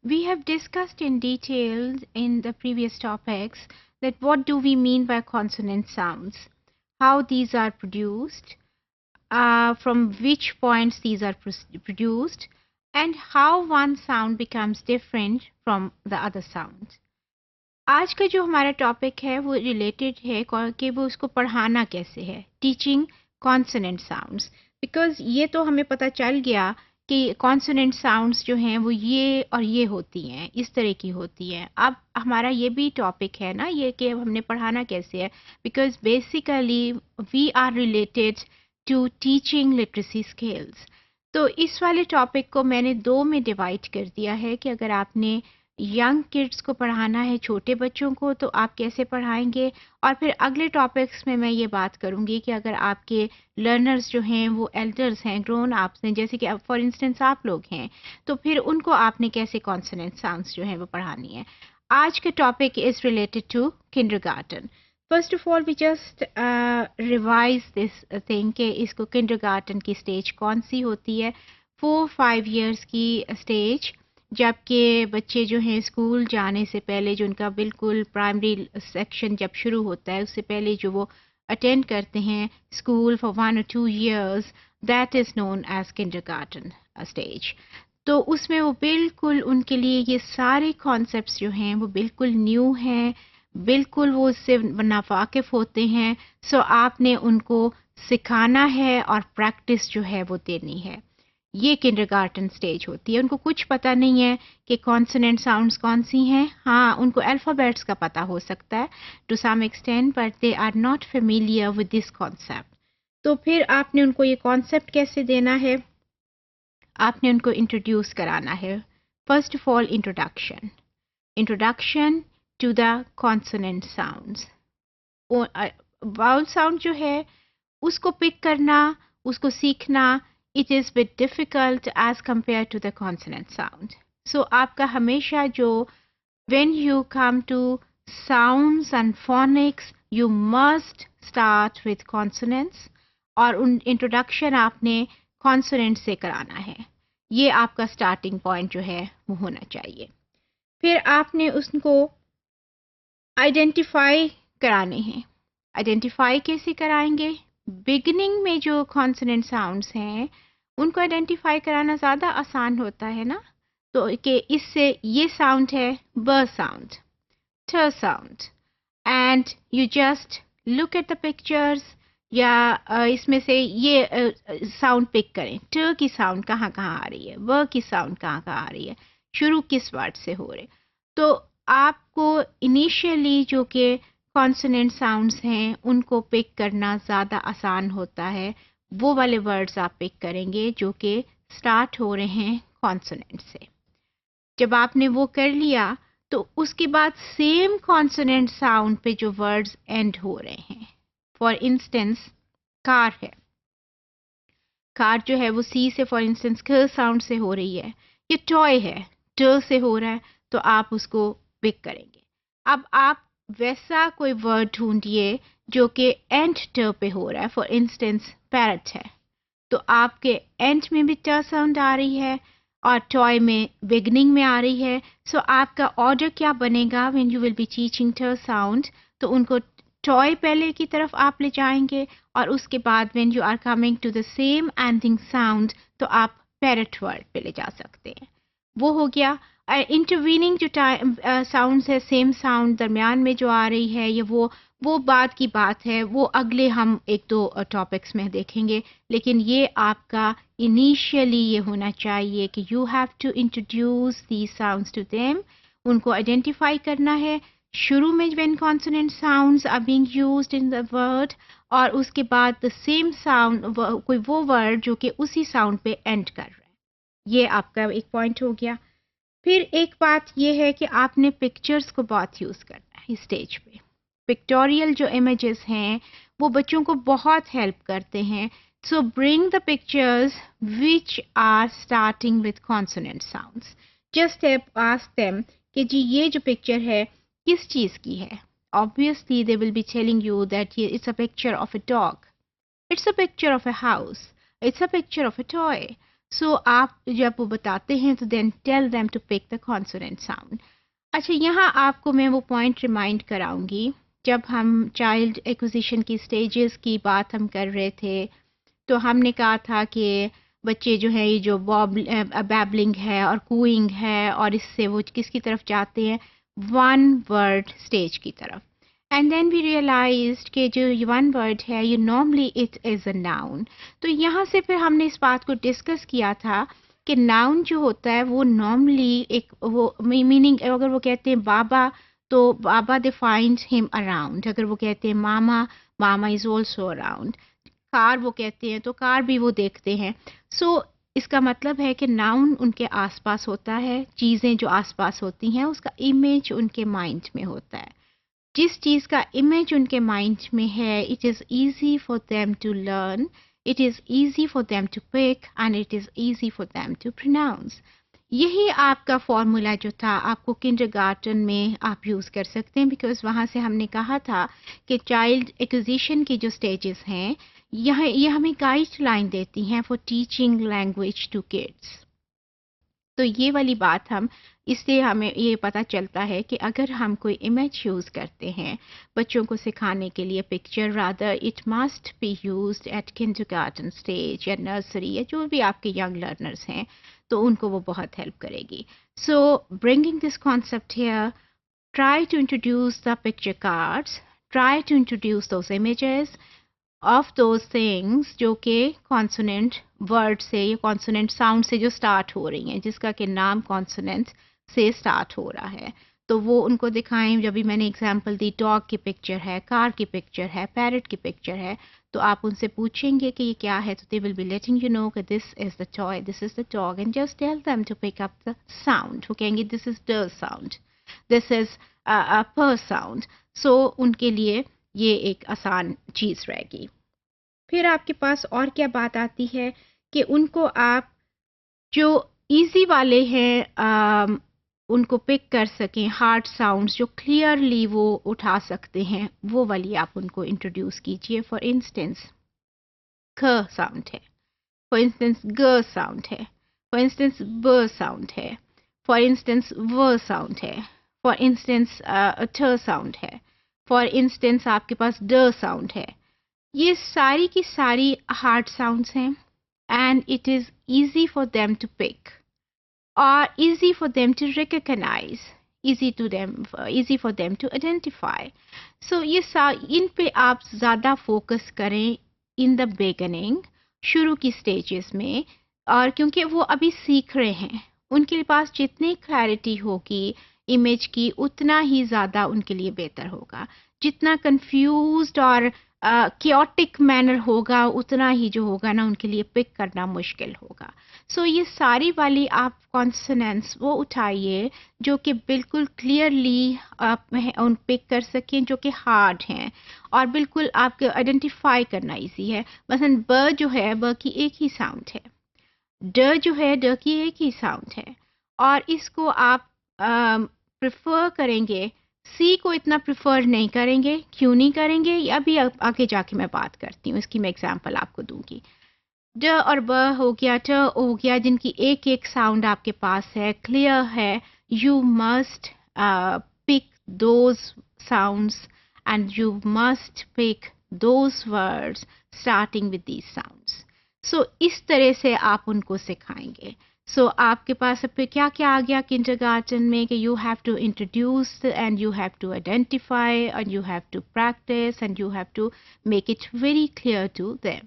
We have discussed in detail in the previous topics that what do we mean by consonant sounds, how these are produced, from which points these are produced, and how one sound becomes different from the other sound. आज का जो हमारा topic है वो related है कि वो उसको पढ़ाना कैसे है, टीचिंग कॉन्सोनेंट साउंड्स, बिकॉज ये तो हमें पता चल गया कि कॉन्सोनेंट साउंड्स जो हैं वो ये और ये होती हैं, इस तरह की होती हैं. अब हमारा ये भी टॉपिक है ना ये कि हमने पढ़ाना कैसे है, because basically we are related to teaching literacy skills. तो इस वाले टॉपिक को मैंने दो में डिवाइड कर दिया है कि अगर आपने यंग किड्स को पढ़ाना है, छोटे बच्चों को, तो आप कैसे पढ़ाएंगे. और फिर अगले टॉपिक्स में मैं ये बात करूंगी कि अगर आपके लर्नर्स जो हैं वो एल्डर्स हैं, ग्रोन अप्स हैं, जैसे कि फॉर इंस्टेंस आप लोग हैं, तो फिर उनको आपने कैसे कॉन्सोनेंट साउंड्स जो हैं वो पढ़ानी है. आज का topic is related to kindergarten. First of all we just revise this thing कि इसको किंडरगार्टन की स्टेज कौन सी होती है. 4-5 years की स्टेज, जबकि बच्चे जो हैं स्कूल जाने से पहले, जो उनका बिल्कुल प्राइमरी सेक्शन जब शुरू होता है उससे पहले जो वो अटेंड करते हैं school for 1 or 2 years, that is known as kindergarten stage. तो उसमें वो बिल्कुल उनके लिए ये सारे कॉन्सेप्ट्स जो हैं वो बिल्कुल न्यू हैं, बिल्कुल वो उससे नावाकिफ़ होते हैं. सो आपने उनको सिखाना है और प्रैक्टिस जो है वो देनी है. ये किंडरगार्टन स्टेज होती है. उनको कुछ पता नहीं है कि कॉन्सोनेंट साउंड्स कौन सी हैं. हाँ, उनको अल्फ़ाबेट्स का पता हो सकता है to some extent, but they are not familiar with this concept. तो फिर आपने उनको ये कॉन्सेप्ट कैसे देना है, आपने उनको इंट्रोड्यूस कराना है. First of all introduction to the consonant sounds. Vowel sound जो है उसको पिक करना, उसको सीखना, it is bit difficult as compared to the consonant sound. So आपका हमेशा जो when you come to sounds and phonics you must start with consonants, और उन introduction आपने consonant से कराना है. ये आपका starting point जो है वो होना चाहिए. फिर आपने उसको identify कराने हैं. identify कैसे कराएंगे? बिगिनिंग में जो कॉन्सोनेंट साउंड्स हैं उनको आइडेंटिफाई कराना ज़्यादा आसान होता है ना. तो कि इससे ये साउंड है ब साउंड, ठ sound, and you just look at the pictures, या इसमें से ये साउंड पिक करें. ट की साउंड कहाँ कहाँ आ रही है, ब की साउंड कहाँ कहाँ आ रही है, शुरू किस वर्ड से हो रहे. तो आपको इनिशियली जो कि कॉन्सोनेंट साउंड्स हैं उनको पिक करना ज़्यादा आसान होता है. वो वाले वर्ड्स आप पिक करेंगे जो कि स्टार्ट हो रहे हैं कॉन्सोनेंट से. जब आपने वो कर लिया तो उसके बाद सेम कॉन्सोनेंट साउंड पे जो वर्ड्स एंड हो रहे हैं, फॉर इंस्टेंस कार है, कार जो है वो सी से फॉर इंस्टेंस क साउंड से हो रही है. ये टॉय है, ट से हो रहा है, तो आप उसको पिक करेंगे. अब आप वैसा कोई वर्ड ढूंढिए जो कि एंड ट पे हो रहा है. फॉर इंस्टेंस पैरट है, तो आपके एंड में भी ट साउंड आ रही है और टॉय में बिगनिंग में आ रही है. सो आपका ऑर्डर क्या बनेगा when you will be teaching ट साउंड? तो उनको टॉय पहले की तरफ आप ले जाएंगे और उसके बाद when you are coming to the same ending sound तो आप पैरट वर्ड पे ले जा सकते हैं. वो हो गया. इंटरवीनिंग जो साउंड्स है, सेम साउंड दरमियान में जो आ रही है, ये वो बात की बात है, वो अगले हम 1-2 टॉपिक्स में देखेंगे. लेकिन ये आपका इनिशियली ये होना चाहिए कि you have to introduce these sounds to them. उनको आइडेंटिफाई करना है शुरू में when consonant sounds are being used in the word, और उसके बाद द सेम साउंड कोई वो वर्ड जो कि उसी साउंड पे एंड कर रहा है. ये आपका एक पॉइंट हो गया. फिर एक बात ये है कि आपने पिक्चर्स को बहुत यूज़ करना है स्टेज पे. पिक्टोरियल जो इमेजेस हैं वो बच्चों को बहुत हेल्प करते हैं. So bring the pictures which are starting with consonant sounds. Just ask them कि जी ये जो पिक्चर है किस चीज़ की है. Obviously they will be telling you that it's a picture of a dog, it's a picture of a house, it's a picture of a toy. So आप जब वो बताते हैं तो then tell them to pick the consonant sound. अच्छा, यहाँ आपको मैं वो पॉइंट रिमाइंड कराऊंगी. जब हम चाइल्ड एक्विजिशन की स्टेजेस की बात हम कर रहे थे, तो हमने कहा था कि बच्चे जो है ये जो बैबलिंग है और कूइंग है, और इससे वो किसकी तरफ जाते हैं, वन वर्ड स्टेज की तरफ. एंड देन वी रियलाइज्ड कि जो वन वर्ड है ये normally it is a noun. तो यहाँ से फिर हमने इस बात को डिस्कस किया था कि नाउन जो होता है वो नॉर्मली एक वो मीनिंग, अगर वो कहते हैं बाबा तो बाबा डिफाइंस हिम अराउंड. अगर वो कहते हैं मामा, मामा इज़ ऑल्सो अराउंड. कार वो कहते हैं तो कार भी वो देखते हैं. सो इसका मतलब है कि नाउन उनके आसपास होता है, चीज़ें जो आसपास होती हैं उसका इमेज उनके माइंड में होता है. जिस चीज़ का इमेज उनके माइंड में है, it is easy for them to learn, it is easy for them to pick and it is easy for them to pronounce. यही आपका फॉर्मूला जो था आपको किंडरगार्टन में आप यूज़ कर सकते हैं, बिकॉज वहाँ से हमने कहा था कि चाइल्ड एक्विजिशन की जो स्टेजेस हैं, ये हमें गाइड लाइन देती हैं for teaching language to kids. तो ये वाली बात हम इससे हमें ये पता चलता है कि अगर हम कोई इमेज यूज़ करते हैं बच्चों को सिखाने के लिए, picture rather, it must be used eight kindergarten stage या नर्सरी या जो भी आपके यंग लर्नर्स हैं, तो उनको वो बहुत हेल्प करेगी. So bringing this concept here, try to introduce the picture cards, try to introduce those images of those things जो कि कॉन्सोनेंट वर्ड से या कॉन्सोनेंट साउंड से जो स्टार्ट हो रही हैं, जिसका कि नाम कॉन्सोनेंट से स्टार्ट हो रहा है, तो वो उनको दिखाएं. जब भी मैंने एग्जांपल दी, डॉग की पिक्चर है, कार की पिक्चर है, पैरट की पिक्चर है, तो आप उनसे पूछेंगे कि ये क्या है, तो they will be letting you know कि this is the toy, this is the dog, and just tell them to pick up the sound. वो कहेंगे this is the sound, this is a पर साउंड. सो उनके लिए ये एक आसान चीज़ रहेगी. फिर आपके पास और क्या बात आती है कि उनको आप जो इजी वाले हैं उनको पिक कर सकें, हार्ड साउंड्स जो क्लियरली वो उठा सकते हैं, वो वाली आप उनको इंट्रोड्यूस कीजिए. फॉर इंस्टेंस ख साउंड है, फॉर इंस्टेंस ग साउंड है, फॉर इंस्टेंस ब साउंड है, फॉर इंस्टेंस व साउंड है, फॉर इंस्टेंस ठ साउंड है, फॉर इंस्टेंस आपके पास ड साउंड है. ये सारी की सारी हार्ड साउंड्स हैं, and it is easy for them to pick और easy for them to recognise, easy for them to identify. So ये इन पे आप ज़्यादा फोकस करें इन द बिगिनिंग, शुरू की स्टेजेस में. और क्योंकि वो अभी सीख रहे हैं, उनके पास जितनी क्लैरिटी होगी इमेज की, उतना ही ज़्यादा उनके लिए बेहतर होगा. जितना कंफ्यूज्ड और क्योटिक मैनर होगा, उतना ही जो होगा ना उनके लिए पिक करना मुश्किल होगा. सो ये सारी वाली आप कॉन्सोनेंट्स वो उठाइए जो कि बिल्कुल क्लियरली आप उन पिक कर सकें, जो कि हार्ड हैं और बिल्कुल आपको आइडेंटिफाई करना इजी है. मसलन ब जो है, ब की एक ही साउंड है, ड जो है, ड की एक ही साउंड है, और इसको आप प्रेफर करेंगे, सी को इतना प्रेफर नहीं करेंगे. क्यों नहीं करेंगे, ये अभी आगे जाके मैं बात करती हूँ, इसकी मैं एग्जांपल आपको दूंगी. ड और ब हो गया, ट हो गया, जिनकी एक एक साउंड आपके पास है, क्लियर है. You must pick those sounds and you must pick those words starting with these sounds. So इस तरह से आप उनको सिखाएंगे. सो आपके पास अब क्या क्या आ गया किंडरगार्टन में कि you have to introduce and you have to identify and you have to practise and you have to make it very clear to them.